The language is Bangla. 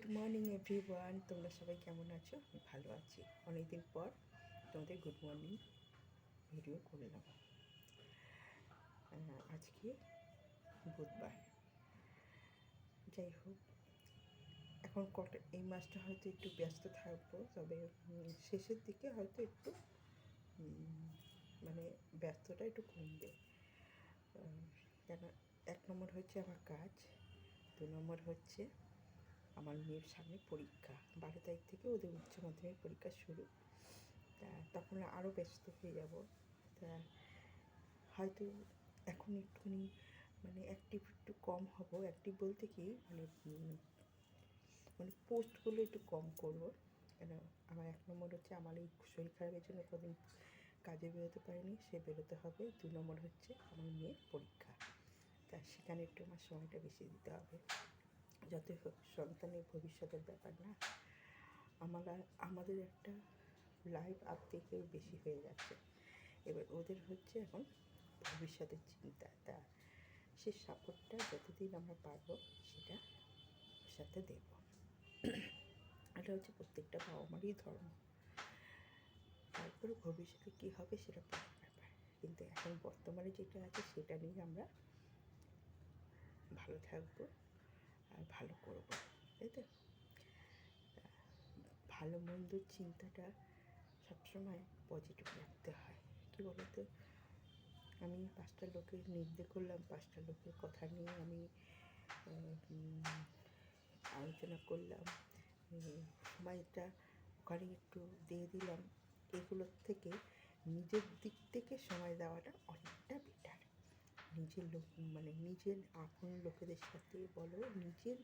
গুড মর্নিং এভরিওয়ান, তোমরা সবাই কেমন আছো? আমি ভালো আছি। অনেকদিন পর তোমাদের গুড মর্নিং ভিডিও করলাম। আজকে বুধবার। যাই হোক, এখন এই মাসটা হয়তো একটু ব্যস্ত থাকবো, তবে শেষের দিকে হয়তো একটু মানে ব্যস্তটা একটু কমবে। কেন, 1 নম্বর হচ্ছে আমার কাজ, 2 নম্বর হচ্ছে আমার মেয়ের সামনে পরীক্ষা। 12 তারিখ থেকে ওদের উচ্চ মাধ্যমিক পরীক্ষা শুরু। তা তখন আরও ব্যস্ত হয়ে যাব। তা হয়তো এখন একটুখানি অ্যাক্টিভ একটু কম হব। অ্যাক্টিভ বলতে কি পোস্টগুলো একটু কম করব। কেন, আমার 1 নম্বর হচ্ছে আমার এই শরীর খারাপের জন্য কদিন কাজে বেরোতে পারিনি, সে বেরোতে হবে। 2 নম্বর হচ্ছে আমার মেয়ের পরীক্ষা। তা সেখানে একটু আমার সময়টা বেশি দিতে হবে। যতই হোক সন্তানের ভবিষ্যতের ব্যাপার না, আমাদের একটা লাইফ আপ থেকে বেশি হয়ে যাচ্ছে। এবার ওদের হচ্ছে এখন ভবিষ্যতের চিন্তা। তা সে সাপোর্টটা যতদিন আমরা পারবো সেটা ওর সাথে দেব। এটা হচ্ছে প্রত্যেকটা বাবা মারই ধর্ম। তারপরে ভবিষ্যতে কী হবে সেটা পরের ব্যাপার, কিন্তু এখন বর্তমানে যেটা আছে সেটা নিয়ে আমরা ভালো থাকবো আর ভালো করবো, তাই তো? ভালো মন্দর চিন্তাটা সবসময় পজিটিভ রাখতে হয়। কী বলো তো, আমি 5টা লোকের নিন্দে করলাম, 5টা লোকের কথা নিয়ে আমি আলোচনা করলাম, সময়টা ওখানে একটু দিয়ে দিলাম, এগুলোর থেকে নিজের দিক থেকে সময় দেওয়াটা অনেকটা বেটার। নিজের নিজের আপন লোকেদের সাথে বলো, নিজের